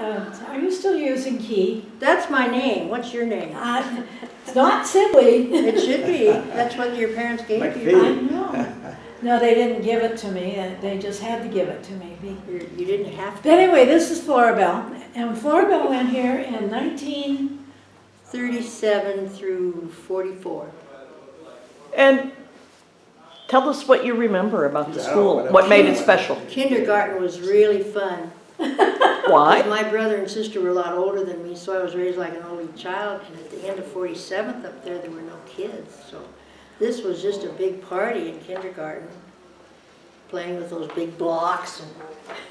are you still using Key? That's my name. What's your name? It's not Sibley. It should be. That's what your parents gave Like you. I know. No, they didn't give it to me. They just had to give it to me. You didn't have But to. anyway, this is Floribel. And Floribel went here in 37 through 44. And tell us what you remember about the Yeah, school. what What made it else? special? Kindergarten was really fun. Why? My brother and sister were a lot older than me, so I was raised like an only child. And at the end of 47th up there were no kids. So this was just a big party in kindergarten, playing with those big blocks.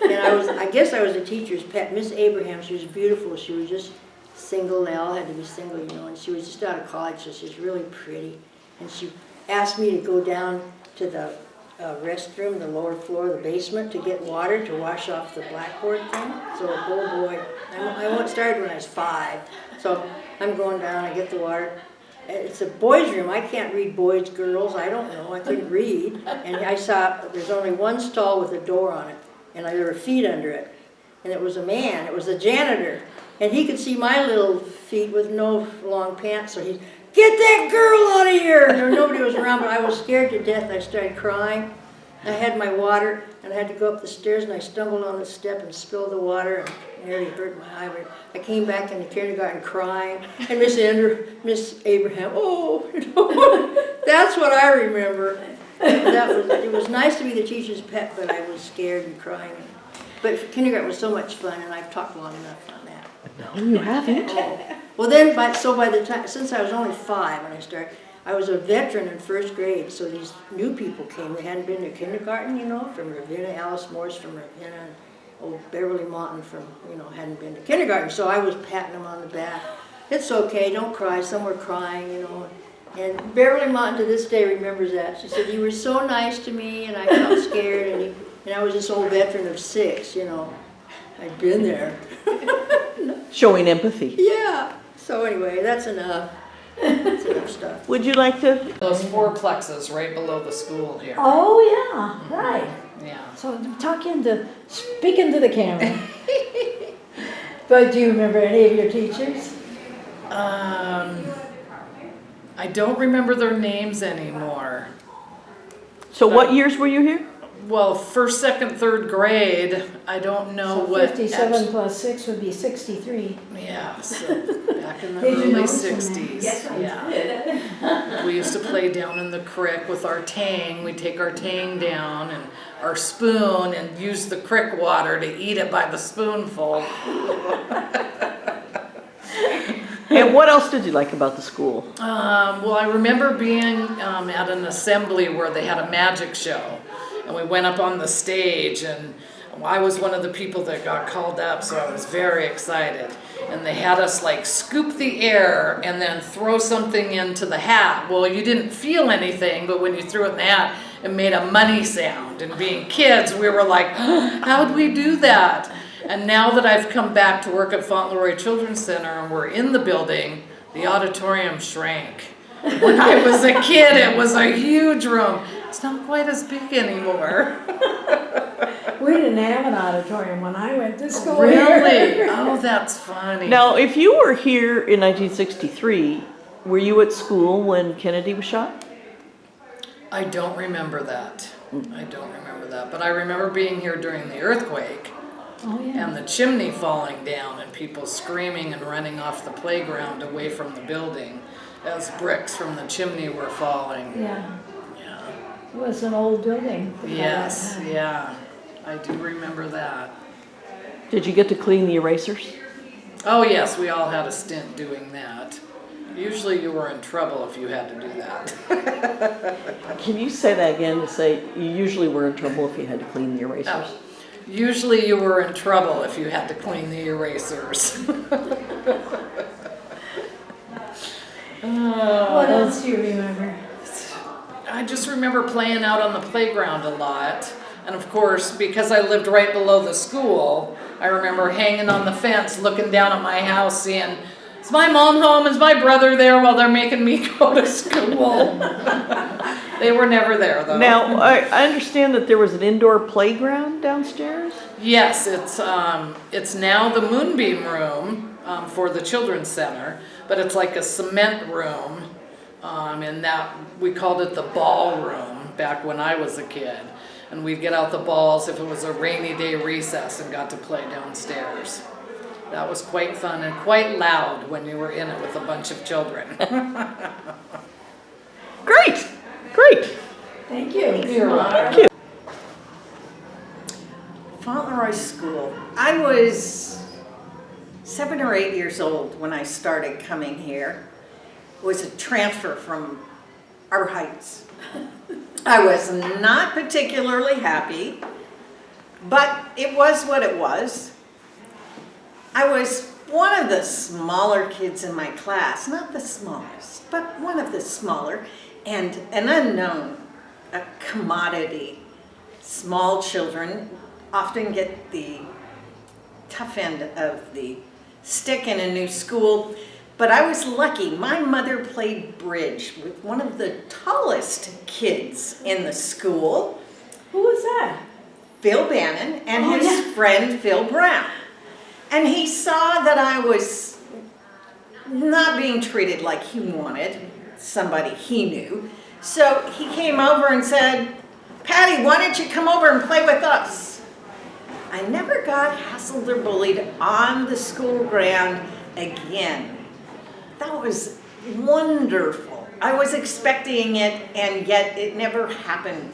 And I guess I was a teacher's pet. Miss Abraham, she was beautiful. She was just single. They all had to be single, you know. And she was just out of college, so she was really pretty. And she asked me to go down to the restroom, the lower floor, the basement, to get water to wash off the blackboard thing. So, oh boy, I started when I was 5. So I'm going down, I get the water. It's a boys' room. I can't read boys, girls. I don't know. I couldn't read. And I saw there's only one stall with a door on it, and there were feet under it. And it was a man. It was the janitor. And he could see my little feet with no long pants, so he get that girl out of here! And nobody was around, but I was scared to death. I started crying. I had my water, and I had to go up the stairs, and I stumbled on the step and spilled the water, and nearly hurt my eye. But I came back into kindergarten crying, and Miss Abraham, oh, that's what I remember. It was nice to be the teacher's pet, but I was scared and crying. But kindergarten was so much fun, and I've talked long enough on that. No, you haven't. Oh. Well then, by the time, since I was only 5 when I started, I was a veteran in 1st grade, so these new people came. They hadn't been to kindergarten, you know, from Ravenna, Alice Morse from Ravenna, and Beverly Monton hadn't been to kindergarten. So I was patting them on the back. It's okay, don't cry. Some were crying, you know. And Beverly Monton to this day remembers that. She said, you were so nice to me, and I felt scared, and I was this old veteran of 6, you know. I'd been there. Showing empathy. Yeah. So anyway, that's enough. That's enough stuff. Would you like to? Those 4 plexes right below the school here. Oh, yeah, right. Yeah. So speak into the camera. But do you remember any of your teachers? I don't remember their names anymore. So what years were you here? Well, 1st, 2nd, 3rd grade, I don't know So what. 57 plus 6 would be 63. Yeah, so back in the Did you early notice them? 60s. Yes, I Yeah. We used to play down in the creek with our tang. We'd take our tang down and our spoon and use the creek water to eat it by the spoonful. And what else did you like about the school? Well, I remember being at an assembly where they had a magic show, and we went up on the stage, and I was one of the people that got called up, so I was very excited. And they had us like scoop the air and then throw something into the hat. Well, you didn't feel anything, but when you threw it in the hat, it made a money sound. And being kids, we were like, how'd we do that? And now that I've come back to work at Fauntleroy Children's Center and we're in the building, the auditorium shrank. When I was a kid, it was a huge room. It's not quite as big anymore. We didn't have an auditorium when I went to school. Really? Here. Oh, that's funny. Now, if you were here in 1963, were you at school when Kennedy was shot? I don't remember that. But I remember being here during the earthquake. Oh, yeah. And the chimney falling down and people screaming and running off the playground away from the building as bricks from the chimney were falling. Yeah. Yeah. It was an old building. Yes, yeah. I do remember that. Did you get to clean the erasers? Oh yes, we all had a stint doing that. Usually you were in trouble if you had to do that. Can you say that again to say you usually were in trouble if you had to clean the erasers? Oh. Usually you were in trouble if you had to clean the erasers. What else do you remember? I just remember playing out on the playground a lot. And of course, because I lived right below the school, I remember hanging on the fence, looking down at my house, seeing, is my mom home? Is my brother there while they're making me go to school? They were never there, though. Now, I understand that there was an indoor playground downstairs? Yes, it's now the Moonbeam Room for the Children's Center, but it's like a cement room, and that we called it the ballroom back when I was a kid. And we'd get out the balls if it was a rainy day recess and got to play downstairs. That was quite fun and quite loud when you were in it with a bunch of children. Great, great. Thank you. Thank you. Fauntleroy School. I was 7 or 8 years old when I started coming here. It was a transfer from Arbor Heights. I was not particularly happy, but it was what it was. I was one of the smaller kids in my class, not the smallest, but one of the smaller, and an unknown, a commodity. Small children often get the tough end of the stick in a new school, but I was lucky. My mother played bridge with one of the tallest kids in the school, Who was that? Phil Bannon, and Oh, his yeah. friend Phil Brown. And he saw that I was not being treated like he wanted, somebody he knew. So he came over and said, "Patty, why don't you come over and play with us?" I never got hassled or bullied on the school ground again. That was wonderful. I was expecting it, and yet it never happened.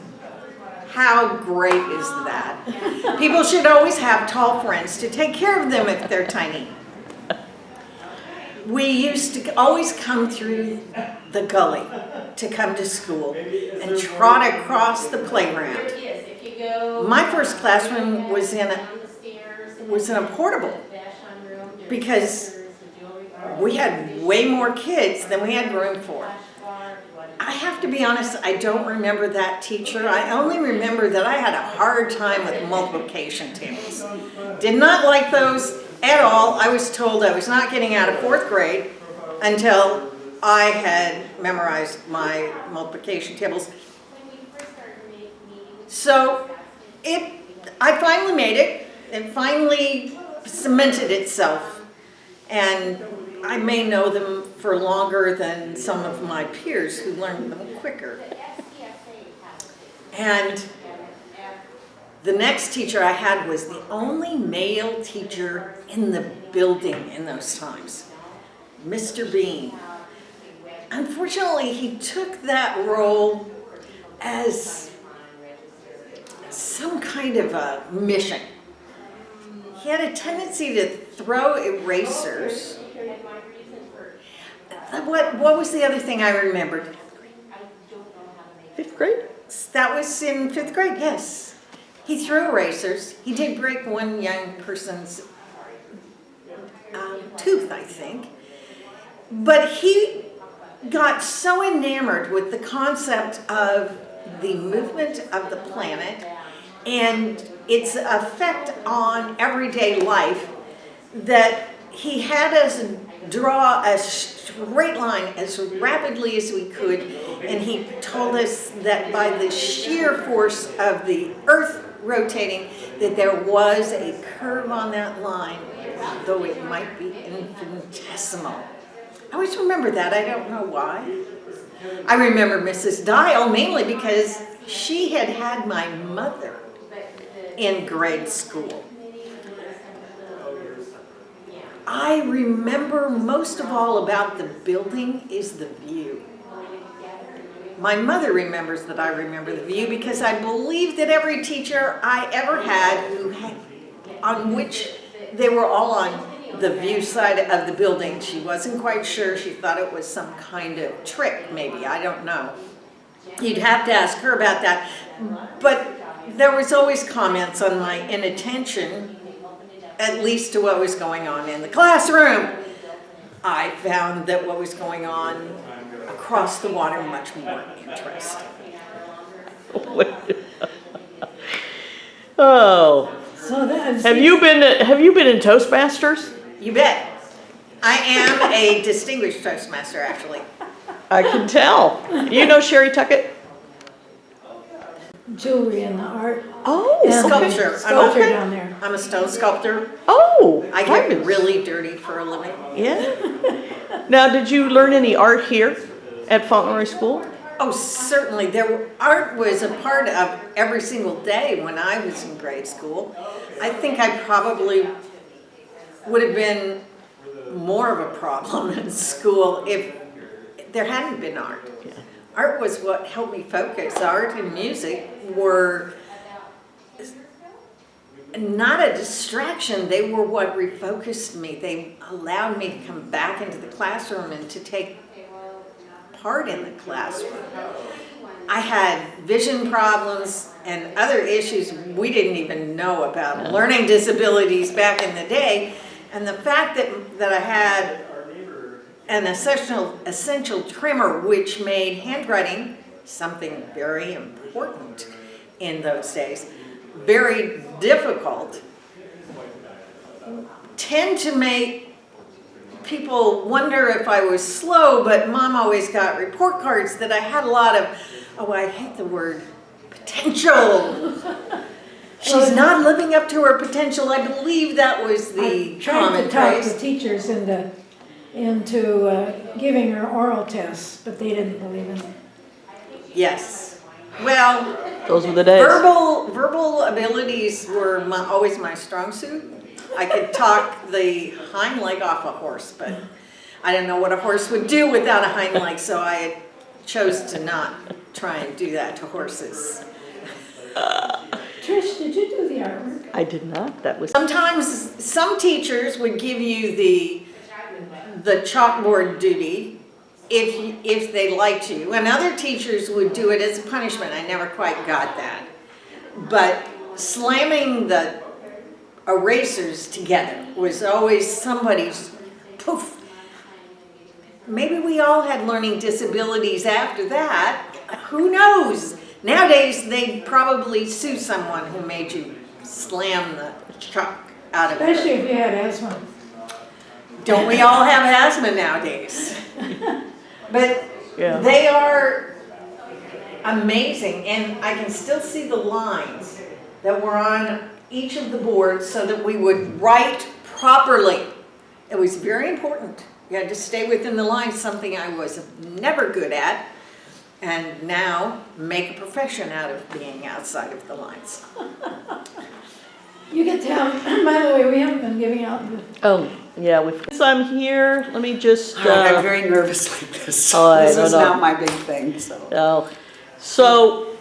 How great is that? People should always have tall friends to take care of them if they're tiny. We used to always come through the gully to come to school and trot across the playground. My first classroom was in a portable because we had way more kids than we had room for. I have to be honest, I don't remember that teacher. I only remember that I had a hard time with multiplication tables. Did not like those at all. I was told I was not getting out of 4th grade until I had memorized my multiplication tables. So I finally made it. It finally cemented itself. And I may know them for longer than some of my peers who learned them quicker. And the next teacher I had was the only male teacher in the building in those times, Mr. Bean. Unfortunately, he took that role as some kind of a mission. He had a tendency to throw erasers. What was the other thing I remembered? 5th grade? That was in 5th grade, yes. He threw erasers. He did break one young person's tooth, I think. But he got so enamored with the concept of the movement of the planet and its effect on everyday life that he had us draw a straight line as rapidly as we could, and he told us that by the sheer force of the earth rotating that there was a curve on that line, though it might be infinitesimal. I always remember that. I don't know why. I remember Mrs. Dial mainly because she had had my mother in grade school. I remember most of all about the building is the view. My mother remembers that I remember the view because I believe that every teacher I ever had on which they were all on the view side of the building. She wasn't quite sure. She thought it was some kind of trick, maybe. I don't know. You'd have to ask her about that. But there was always comments on my inattention, at least to what was going on in the classroom. I found that what was going on across the water much more interesting. Oh, So that have you been in Toastmasters? You bet. I am a distinguished Toastmaster, actually. I can tell. You know Sherry Tuckett? jewelry and the art. Oh, and Sculpture. Sculpture Okay. down there. I'm a stone sculptor. Oh, I get fabulous. really dirty for a living. Yeah. Now, did you learn any art here at Fauntleroy School? Oh, certainly. Art was a part of every single day when I was in grade school. I think I probably would have been more of a problem in school if there hadn't been art. Yeah. Art was what helped me focus. Art and music were not a distraction. They were what refocused me. They allowed me to come back into the classroom and to take part in the classroom. I had vision problems and other issues we didn't even know about, learning disabilities back in the day, and the fact that I had an essential tremor which made handwriting something very important in those days, very difficult, tend to make people wonder if I was slow, but Mom always got report cards that I had a lot of, oh, I hate the word, potential. She's not living up to her potential. I believe that was the I tried common to talk phrase. the teachers into giving her oral tests, but they didn't believe in it. Yes. Well, Those were the days. verbal abilities were always my strong suit. I could talk the hind leg off a horse, but I didn't know what a horse would do without a hind leg, so I chose to not try and do that to horses. Trish, did you do the artwork? I did not. That was. Sometimes some teachers would give you the chalkboard duty if they liked you, and other teachers would do it as a punishment. I never quite got that. But slamming the erasers together was always somebody's poof. Maybe we all had learning disabilities after that. Who knows? Nowadays, they'd probably sue someone who made you slam the chalk out of it. Especially if you had asthma. Don't we all have asthma nowadays? But Yeah. they are amazing, and I can still see the lines that were on each of the boards so that we would write properly. It was very important. You had to stay within the lines, something I was never good at, and now make a profession out of being outside of the lines. You can tell, by the way, we haven't been giving out the Oh, yeah. Since I'm here, let me just. I'm very nervous like this. Oh, I This don't is know. not my big thing, so. Oh, so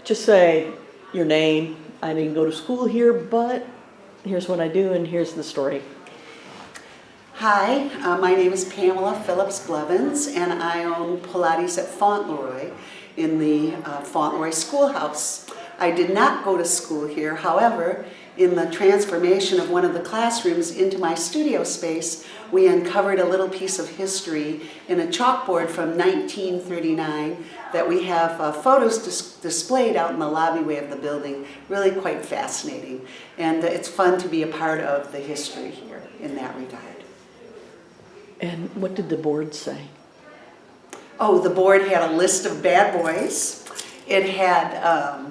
just say your name. I didn't go to school here, but here's what I do, and here's the story. Hi, my name is Pamela Phillips Blevins, and I own Pilates at Fauntleroy in the Fauntleroy Schoolhouse. I did not go to school here. However, in the transformation of one of the classrooms into my studio space, we uncovered a little piece of history in a chalkboard from 1939 that we have photos displayed out in the lobbyway of the building. Really quite fascinating. And it's fun to be a part of the history here in that regard. And what did the board say? Oh, the board had a list of bad boys. It had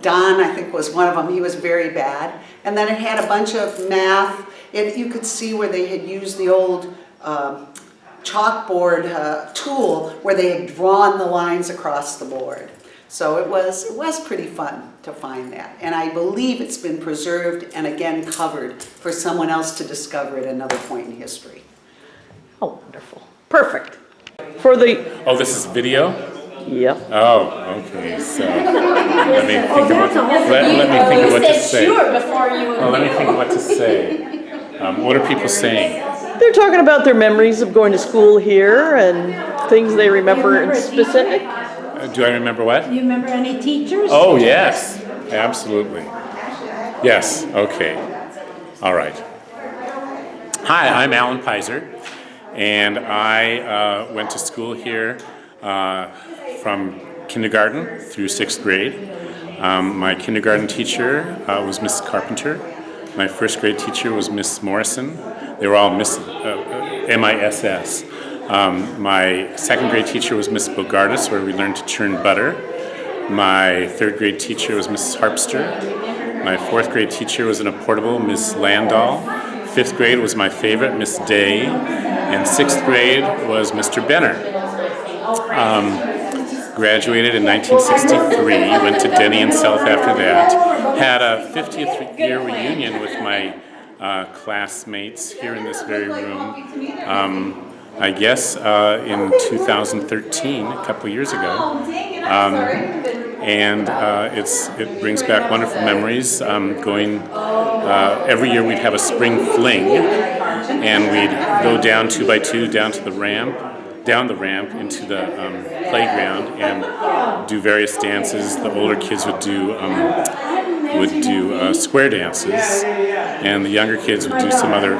Don, I think, was one of them. He was very bad. And then it had a bunch of math. You could see where they had used the old chalkboard tool where they had drawn the lines across the board. So it was pretty fun to find that. And I believe it's been preserved and again covered for someone else to discover at another point in history. Oh, wonderful. Perfect. For the, Oh, this is video? yep. Oh, okay, so let me think that's a whole let me think of what to say. before you. Well, let me think of what to say. What are people saying? They're talking about their memories of going to school here and things they remember in specific. Do I remember what? You remember any teachers? Oh, yes, absolutely. Yes, okay. All right. Hi, I'm Alan Pizer, and I went to school here from kindergarten through 6th grade. My kindergarten teacher was Miss Carpenter. My first grade teacher was Miss Morrison. They were all Miss M-I-S-S. My second grade teacher was Miss Bogardus, where we learned to churn butter. My third grade teacher was Mrs. Harpster. My fourth grade teacher was in a portable, Miss Landau. Fifth grade was my favorite, Miss Day. And sixth grade was Mr. Benner. Graduated in 1963, went to Denny and South after that. Had a 50th year reunion with my classmates here in this very room. I guess in 2013, a couple of years ago. And it brings back wonderful memories. Going every year we'd have a spring fling, and we'd go down 2 by 2 down the ramp into the playground and do various dances. The older kids would do square dances, and the younger kids would do some other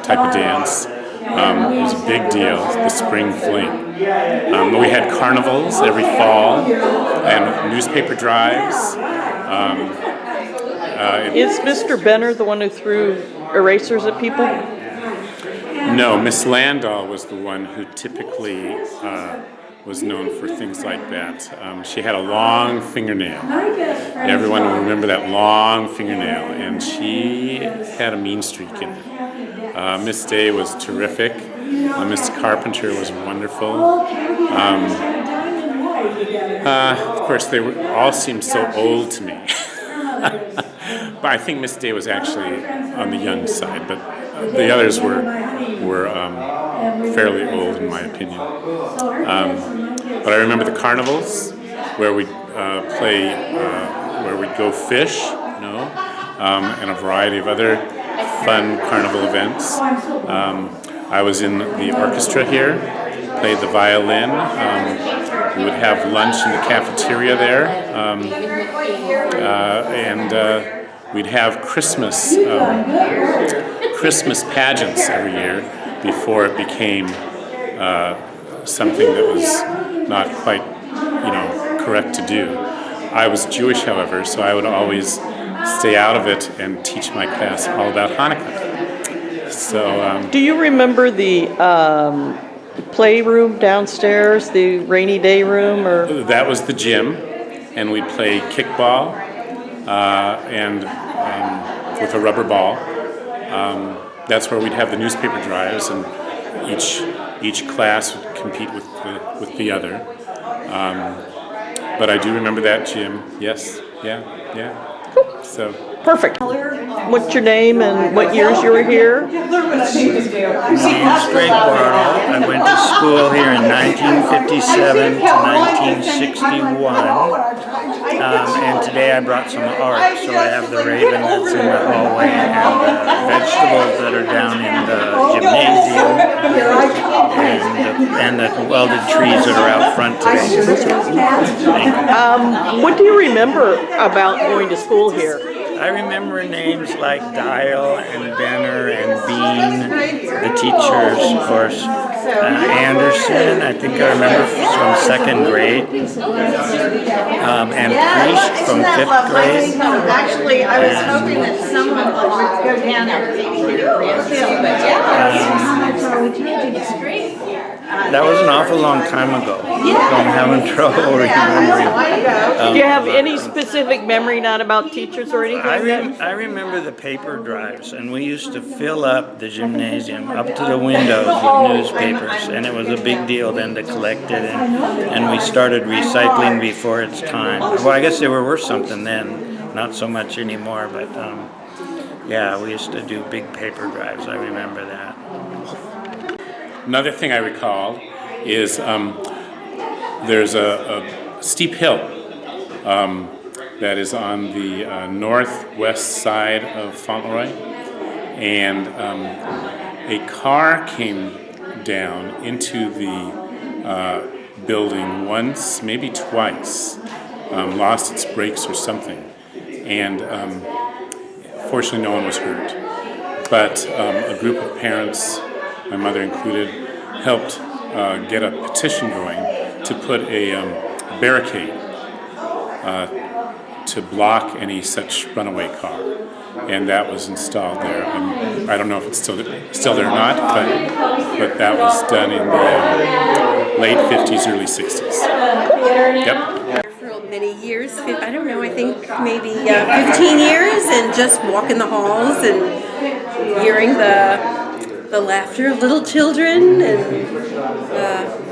type of dance. It was a big deal, the spring fling. We had carnivals every fall and newspaper drives. Is Mr. Benner the one who threw erasers at people? No, Miss Landau was the one who typically was known for things like that. She had a long fingernail. Everyone will remember that long fingernail, and she had a mean streak in it. Miss Day was terrific. Miss Carpenter was wonderful. Of course, they all seemed so old to me. But I think Miss Day was actually on the young side, but the others were fairly old in my opinion. But I remember the carnivals where we'd where we'd go fish, and a variety of other fun carnival events. I was in the orchestra here, played the violin. We would have lunch in the cafeteria there, and we'd have Christmas pageants every year before it became something that was not quite, correct to do. I was Jewish, however, so I would always stay out of it and teach my class all about Hanukkah. So, do you remember the playroom downstairs, the rainy day room, or? That was the gym, and we'd play kickball and with a rubber ball. That's where we'd have the newspaper drives, and each class would compete with the other. But I do remember that gym. Yes, yeah. So. Perfect. What's your name and what years you were here? My name is Greg Bartle. I went to school here in 1957 to 1961. And today I brought some art, so I have the raven that's in the hallway and the vegetables that are down in the gymnasium and the welded trees that are out front today. What do you remember about going to school here? I remember names like Dial and Benner and Bean, the teachers, of course. Anderson, I think I remember from second grade. And Priest from fifth grade. Actually, I was hoping that someone would go down there and maybe get a That was an awful long time ago. So I'm having trouble remembering. Do you have any specific memory, not about teachers or anything? I remember the paper drives, and we used to fill up the gymnasium up to the windows with newspapers, and it was a big deal then to collect it, and we started recycling before its time. Well, I guess they were worth something then, not so much anymore, but yeah, we used to do big paper drives. I remember that. Another thing I recall is there's a steep hill that is on the northwest side of Fauntleroy, and a car came down into the building once, maybe twice, lost its brakes or something, and fortunately no one was hurt. But a group of parents, my mother included, helped get a petition going to put a barricade to block any such runaway car, and that was installed there. I don't know if it's still there or not, but that was done in the late 50s, early 60s. Yep. many years. I don't know, I think maybe 15 years, and just walking the halls and hearing the laughter of little children, and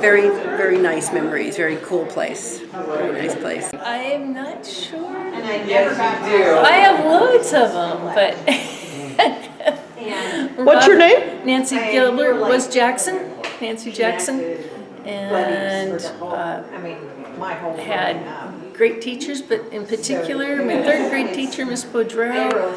very, very nice memories. Very cool place. Very nice place. I am not sure. And I never got to. I have loads of them, but. What's your name? Nancy Gilbert was Jackson. Nancy Jackson. And had great teachers, but in particular, my third grade teacher, Miss Baudreau,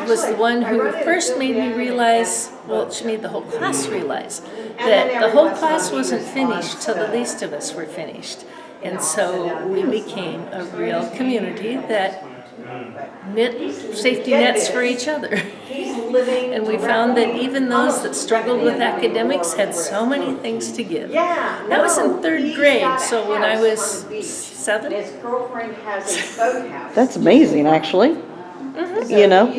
was the one who first made me realize, well, she made the whole class realize, that the whole class wasn't finished till the least of us were finished. And so we became a real community that knit safety nets for each other. And we found that even those that struggled with academics had so many things to give. That was in third grade, so when I was 7. That's amazing, actually. You know,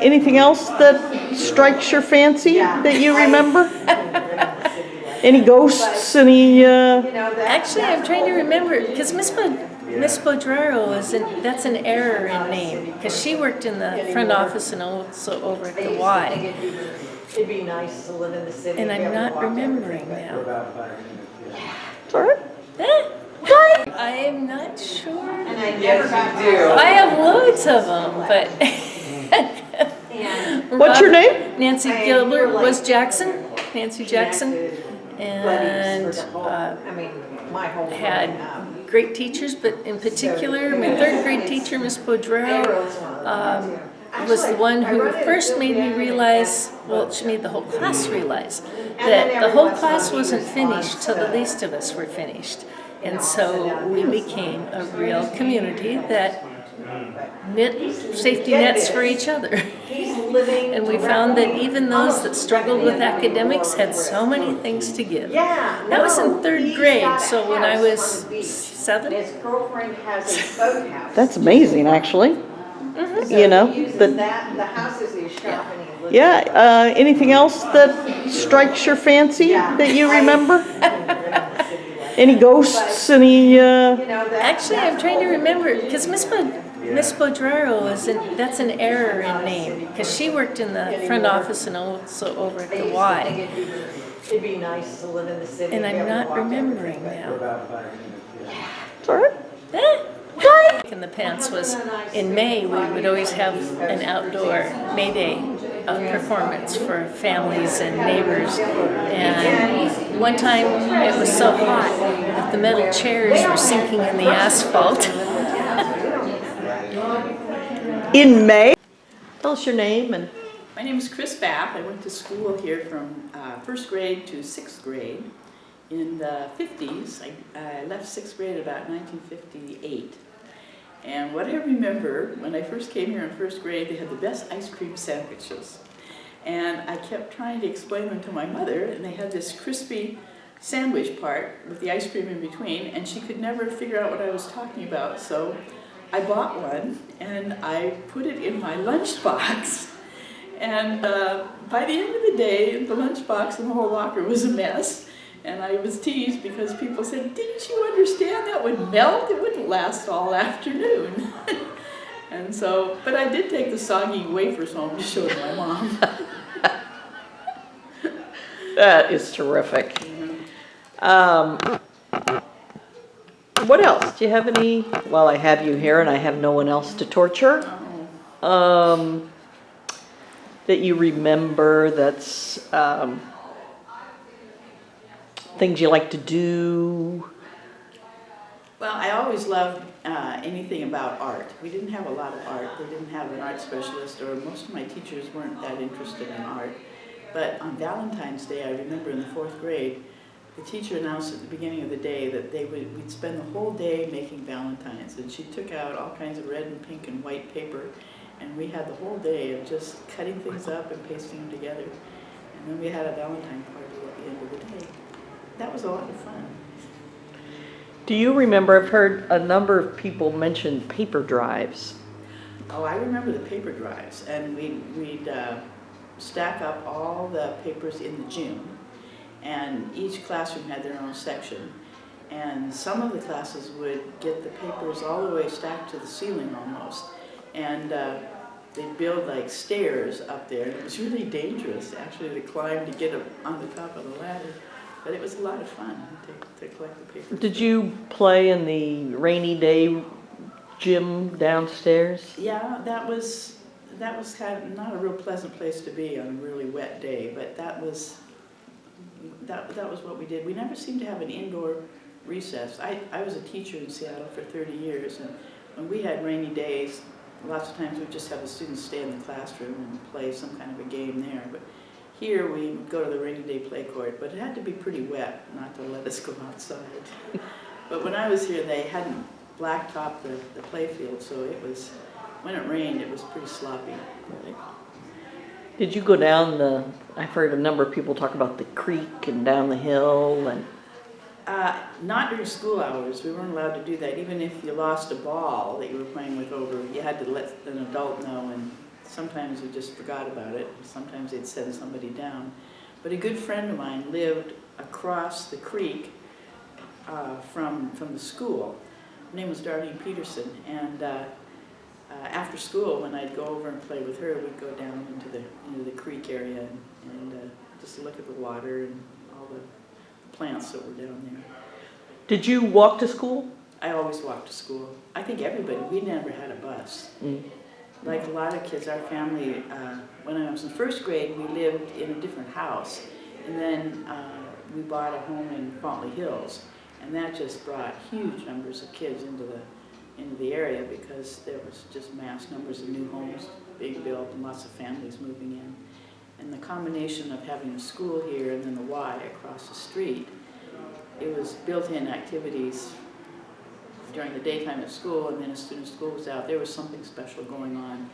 anything else that strikes your fancy that you remember? Any ghosts, any, Actually, I'm trying to remember, because Miss Baudreau that's an error in name, because she worked in the front office and also over at the Y. It'd be nice to live in the city. And I'm not remembering now. sorry? I am not sure. And I never got to. I have loads of them, but. What's your name? Nancy Gilbert was Jackson. Nancy Jackson. And had great teachers, but in particular, my third grade teacher, Miss Baudreau, was the one who first made me realize, well, she made the whole class realize, that the whole class wasn't finished till the least of us were finished. And so we became a real community that knit safety nets for each other. And we found that even those that struggled with academics had so many things to give. That was in third grade, so when I was 7. That's amazing, actually. You know, anything else that strikes your fancy that you remember? Any ghosts, any, Actually, I'm trying to remember, because Miss Baudreau that's an error in name, because she worked in the front office and also over at the Y. It'd be nice to live in the city. And I'm not remembering now. sorry? In the pants was, in May, we would always have an outdoor May Day performance for families and neighbors. And one time it was so hot that the metal chairs were sinking in the asphalt. In May? Tell us your name and... My name is Chris Bapp. I went to school here from first grade to 6th grade in the 50s. I left 6th grade about 1958. And what I remember, when I first came here in first grade, they had the best ice cream sandwiches. And I kept trying to explain them to my mother, and they had this crispy sandwich part with the ice cream in between, and she could never figure out what I was talking about. So I bought one, and I put it in my lunchbox. And by the end of the day, the lunchbox and the whole locker was a mess. And I was teased because people said, "Didn't you understand that would melt? It wouldn't last all afternoon." And so, but I did take the soggy wafers home to show to my mom. That is terrific. What else? Do you have any? Well, I have you here and I have no one else to torture. That you remember that's things you like to do? Well, I always loved anything about art. We didn't have a lot of art. We didn't have an art specialist, or most of my teachers weren't that interested in art. But on Valentine's Day, I remember in the 4th grade, the teacher announced at the beginning of the day that we'd spend the whole day making Valentines. And she took out all kinds of red and pink and white paper, and we had the whole day of just cutting things up and pasting them together. And then we had a Valentine party at the end of the day. That was a lot of fun. Do you remember, I've heard a number of people mention paper drives. Oh, I remember the paper drives, and we'd stack up all the papers in the gym, and each classroom had their own section, And some of the classes would get the papers all the way stacked to the ceiling almost. And they'd build like stairs up there. And it was really dangerous actually to climb to get up on the top of the ladder. But it was a lot of fun to collect the papers. Did you play in the rainy day gym downstairs? Yeah, that was kind of not a real pleasant place to be on a really wet day, but that was what we did. We never seemed to have an indoor recess. I was a teacher in Seattle for 30 years, and when we had rainy days, lots of times we'd just have the students stay in the classroom and play some kind of a game there. But here we would go to the rainy day play court, but it had to be pretty wet not to let us go outside. But when I was here, they hadn't blacktopped the play field, so it was, when it rained, it was pretty sloppy. Did you go down I've heard a number of people talk about the creek and down the hill and... Not during school hours. We weren't allowed to do that. Even if you lost a ball that you were playing with over, you had to let an adult know, and sometimes we just forgot about it. Sometimes they'd send somebody down. But a good friend of mine lived across the creek from the school. Her name was Darlene Peterson, and after school, when I'd go over and play with her, we'd go down into the creek area and just look at the water and all the plants that were down there. Did you walk to school? I always walked to school. I think everybody, we never had a bus. Like a lot of kids, our family, when I was in first grade, we lived in a different house. And then we bought a home in Fauntleroy Hills. And that just brought huge numbers of kids into the area because there was just mass numbers of new homes being built and lots of families moving in. And the combination of having a school here and then the Y across the street, it was built-in activities during the daytime at school, and then as soon as school was out, there was something special going on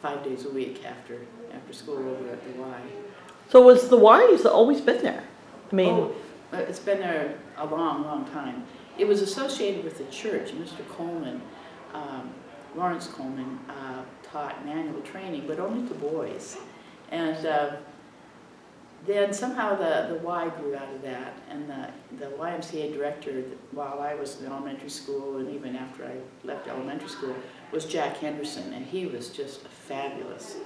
5 days a week after school over at the Y. So was the Y, has it always been there? I mean... Oh, it's been there a long, long time. It was associated with the church. Mr. Coleman, Lawrence Coleman, taught manual training, but only to boys. And then somehow the Y grew out of that, and the YMCA director, while I was in elementary school and even after I left elementary school, was Jack Henderson, and he was just a fabulous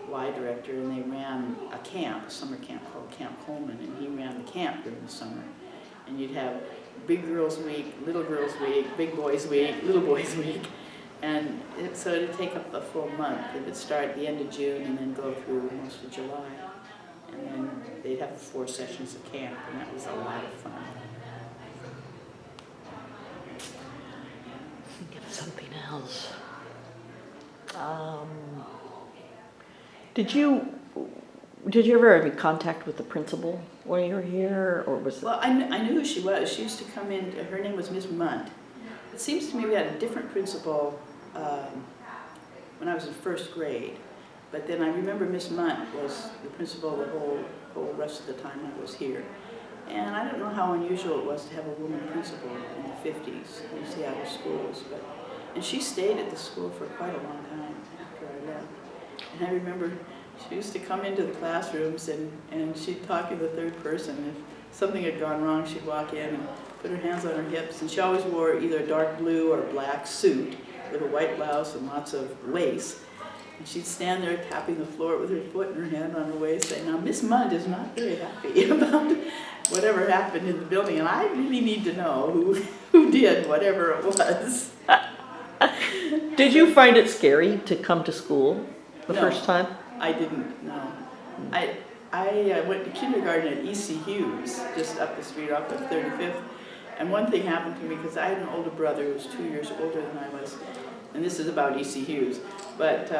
Y director, and they ran a camp, a summer camp called Camp Coleman, and he ran the camp during the summer. And you'd have big girls week, little girls week, big boys week, little boys week. And so it'd take up a full month. It would start at the end of June and then go through most of July. And then they'd have 4 sessions of camp, and that was a lot of fun. Think of something else. Did you ever have any contact with the principal when you were here, or was it? Well, I knew who she was. She used to come in. Her name was Miss Munt. It seems to me we had a different principal when I was in first grade. But then I remember Miss Munt was the principal the whole rest of the time I was here. And I don't know how unusual it was to have a woman principal in the 50s in Seattle schools. And she stayed at the school for quite a long time after I left. And I remember she used to come into the classrooms and she'd talk in the third person. If something had gone wrong, she'd walk in and put her hands on her hips. And she always wore either a dark blue or black suit with a white blouse and lots of lace. And she'd stand there tapping the floor with her foot and her hand on her waist saying, now Miss Munt is not very happy about whatever happened in the building, and I really need to know who did whatever it was. Did you find it scary to come to school the first time? I didn't, no. I went to kindergarten at E.C. Hughes, just up the street off of 35th. And one thing happened to me, because I had an older brother who was 2 years older than I was, and this is about E.C. Hughes, but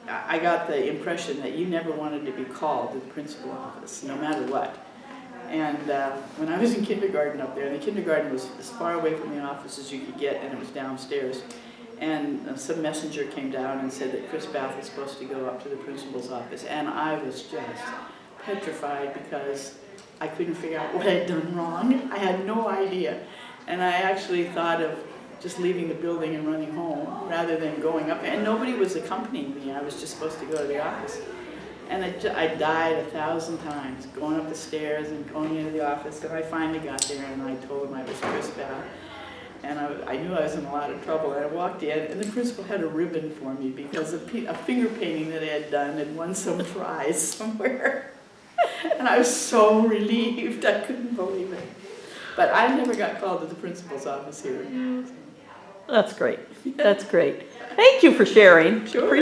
I got the impression that you never wanted to be called to the principal office, no matter what. And when I was in kindergarten up there, and the kindergarten was as far away from the office as you could get, and it was downstairs, and some messenger came down and said that Chris Bath was supposed to go up to the principal's office, and I was just petrified because I couldn't figure out what I'd done wrong. I had no idea. And I actually thought of just leaving the building and running home rather than going up. And nobody was accompanying me. I was just supposed to go to the office. And I died 1,000 times, going up the stairs and going into the office, and I finally got there and I told him I was Chris Bell. And I knew I was in a lot of trouble, and I walked in, and the principal had a ribbon for me because a finger painting that I had done had won some prize somewhere. And I was so relieved, I couldn't believe it. But I never got called to the principal's office here. That's great. That's great. Thank you for sharing. Sure.